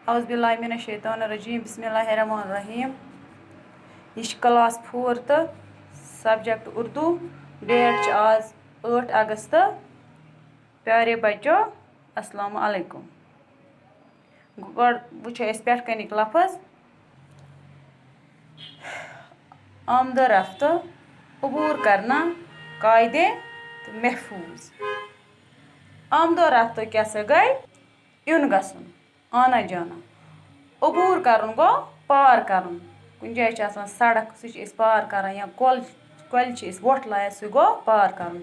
اعوذ باللہ من الشیطان الرجیم بسم اللہ الرحمن الرحیم. یہ کلاس 4 تو سبجیکٹ اردو. ڈیٹ آز 8 اگست. پیارے بچو السلام علیکم. گۄڈٕ وٕچھو أسۍ پٮ۪ٹھ کَنِکۍ لفظ. آمد و رفت, عبور کرنا, قاعدے تہٕ محفوظ. آمد و رفت کیٛاہ گٔے یُن گژھُن, آنا جانا. عبور کرُن گوٚو پار کرُن. کُنہِ جایہِ چھِ آسان سڑک سُہ چھِ أسۍ پار کران, یا کۄلہِ چھِ أسۍ وۄٹھ لایان سُہ گوٚو پار کرُن.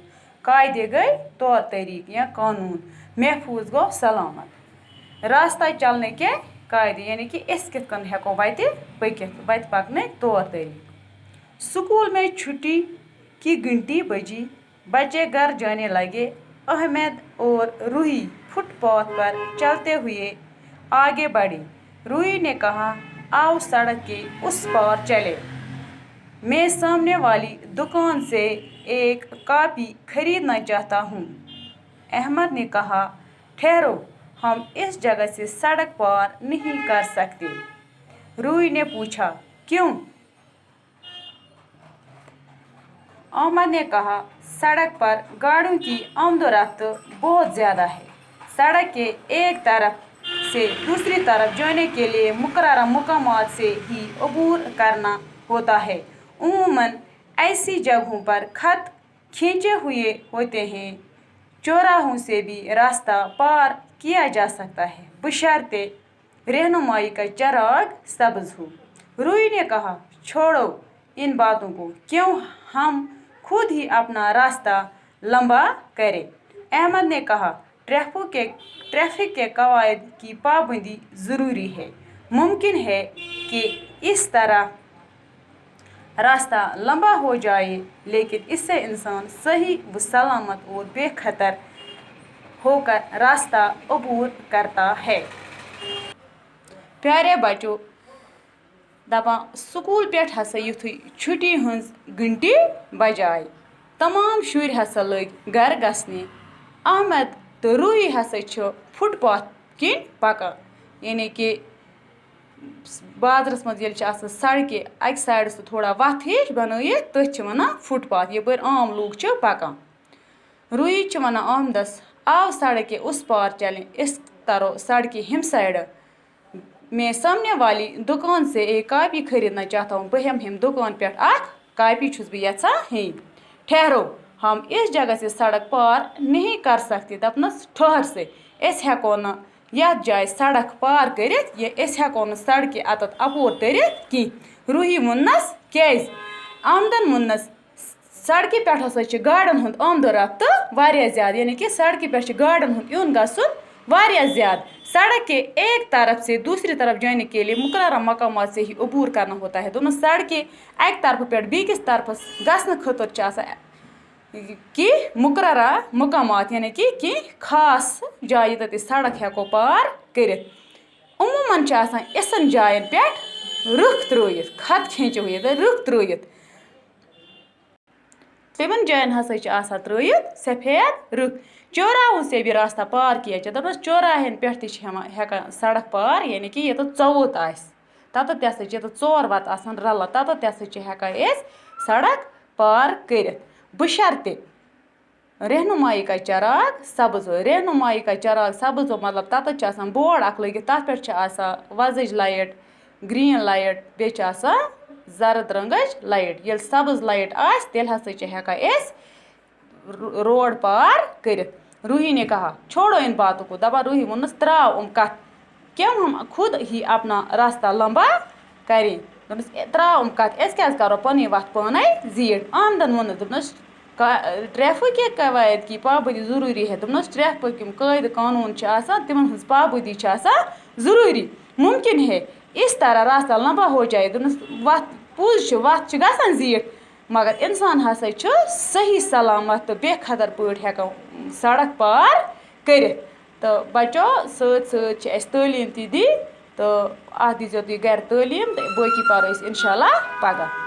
قاعدے گٔے طور طریٖقہٕ یا قانوٗن. محفوٗظ گوٚو سلامت. راستہ چلنے کے قاعدے یعنی کہ أسۍ کِتھ کٔنۍ ہٮ۪کو وَتہِ پٔکِتھ, وَتہِ پکنٕکۍ طور طریٖقہٕ. اسکول میں چھٹی کی گھنٹی بجی, بچے گھر جانے لگے. احمد اور روحی فٹ پاتھ پر چلتے ہوئے آگے بڑھے. روحی نے کہا آؤ سڑک کے اس پار چلے. میں سامنے والی دکان سے ایک کاپی خریدنا چاہتا ہوں. احمد نے کہا ٹھہرو, ہم اس جگہ سے سڑک پار نہیں کر سکتے. روحی نے پوچھا کیوں؟ احمد نے کہا سڑک پر گاڑیوں کی آمد و رفت بہت زیادہ ہے. سڑک کے ایک طرف سے دوسری طرف جانے کے لیے مقررہ مقامات سے ہی عبور کرنا ہوتا ہے. عموماً ایسی جگہوں پر خط کھینچے ہوئے ہوتے ہیں. چوراہوں سے بھی راستہ پار کیا جا سکتا ہے بشرطے رہنمائی کا چراغ سبز ہو. روحی نے کہا چھوڑو ان باتوں کو, کیوں ہم خود ہی اپنا راستہ لمبا کریں. احمد نے کہا ٹریفک کے قواعد کی پابندی ضروری ہے. ممکن ہے کہ اس طرح راستہ لمبا ہو جائے, لیکن اس سے انسان صحیح و سلامت اور بے خطر ہو کر راستہ عبور کرتا ہے. پیارے بچو دپان سکوٗل پٮ۪ٹھ ہسا یُتھُے چھُٹی ہٕنٛز گھنٹی بجاے, تمام شُرۍ ہسا لٔگۍ گرٕ گژھنہِ. احمد تہٕ روحی ہسا چھِ فٹ پاتھ کِنۍ پکان, یعنی کہ بازرس منٛز ییٚلہِ چھِ آسان سڑکہِ اکہِ سایڈٕ سُہ تھوڑا وتھ ہِش بنٲیِتھ تٔتھۍ چھِ ونان فٹ پاتھ, یپٲرۍ عام لوٗکھ چھِ پکان. روحی چھِ ونان احمدس آو سڑک کے اس پار چلیں, أسۍ ترو سڑکہِ ہُمہِ سایڈٕ. میں سامنے والی دکان سے ایک کاپی خریدنا چاہتا ہوں, بہٕ ہٮ۪مہٕ ہُمہِ دُکان پٮ۪ٹھ اکھ کاپی چھُس بہٕ یژھان ہیٚنۍ. ٹھہرو ہم اس جگہ سے سڑک پار نہیں کر سکتے. دپنس ٹھہر سے, أسۍ ہٮ۪کو نہٕ یتھ جایہِ سڑک پار کٔرِتھ, أسۍ ہٮ۪کو نہٕ سڑکہِ اتتھ اپور تٔرِتھ کینٛہہ. روحی ووٚننس کیٛازِ؟ احمدن ووٚننس سڑکہِ پٮ۪ٹھ ہسا چھِ گاڑٮ۪ن ہُنٛد آمد و رفت واریاہ زیادٕ, یعنی کہ سڑکہِ پٮ۪ٹھ چھِ گاڑٮ۪ن ہُنٛد یُن گژھُن واریاہ زیادٕ. سڑک کے ایک طرف سے دوسری طرف جانے کے لیے مقررہ مقامات سے ہی عبور کرنا ہوتا ہے. دوٚپنس سڑکہِ اکہِ طرفہٕ پٮ۪ٹھ بیٚکِس طرفس گژھنہٕ خٲطرٕ چھِ آسان کینٛہہ مقررہ مقامات, یعنی کہ کینٛہہ خاص جایہِ ییٚتٮ۪تھ أسۍ سڑک ہٮ۪کو پار کٔرِتھ. عموٗماً چھِ آسان یِژھن جاین پٮ۪ٹھ رٕکھ ترٲیِتھ, خط کھینچے ہوئے رٕکھ ترٲیِتھ. تِمن جاین ہسا چھِ آسان ترٲیِتھ سفید رٕکھ. چوراہوں سے بھی راستہ پار کیا جائے. دپنس چوراہن پٮ۪ٹھ تہِ چھِ ہٮ۪کان سڑک پار, یعنی کہ ییٚتٮ۪تھ ژوٚوُت آسہِ تتتھ تہِ ہسا چھِ ییٚتٮ۪تھ ژور وتہٕ آسان رلہٕ تتتھ تہِ ہسا چھِ ہٮ۪کان أسۍ سڑک پار کٔرِتھ بشرطے رہنمائی کا چراغ سبز ہو. رہنمائی کا چراغ سبز ہو مطلب تتتھ چھِ آسان بورڈ اکھ لٲگِتھ, تتھ پٮ۪ٹھ چھِ آسان وۄزٕج لایٹ, گریٖن لایٹ, بیٚیہِ چھِ آسان زرٕد رنٛگٕچ لایٹ. ییٚلہِ سبز لایٹ آسہِ تیٚلہِ ہسا چھِ ہٮ۪کان أسۍ روڈ پار کٔرِتھ. روحی نے کہا چھوڑو ان باتوں کو. دپان روحی ووٚننس تراو یِم کتھ, کیوں ہم خود ہی اپنا راستہ لمبا کریں. دوٚپنس تراو یِم کتھ, أسۍ کیٛازِ کرو پنٕنۍ وتھ پانے زیٖٹھ. احمدن ووٚننس دوٚپنس ٹریفک کے قواعد کی پابندی ضروری ہے. دوٚپنس ٹریفک یِم قٲیدٕ قانوٗن چھِ آسان تِمن ہٕنٛز پابندی چھِ آسان ضروٗری. ممکن ہے اس طرح راستہ لمبا ہو جائے. دوٚپنس وتھ پوٚز چھُ وتھ چھِ گژھان زیٖٹھ, مگر انسان ہسا چھُ صحیح سلامت تہٕ بے خطر پٲٹھۍ ہٮ۪کان سڑک پار کٔرِتھ. تہٕ بچو سۭتۍ سۭتۍ چھِ اَسہِ تعلیٖم تہِ دِنۍ, تہٕ اَتھ دیٖزیو تُہۍ گرِ تعلیٖم, تہٕ باقٕے پَرو أسۍ اِنشاء اللہ پگاہ.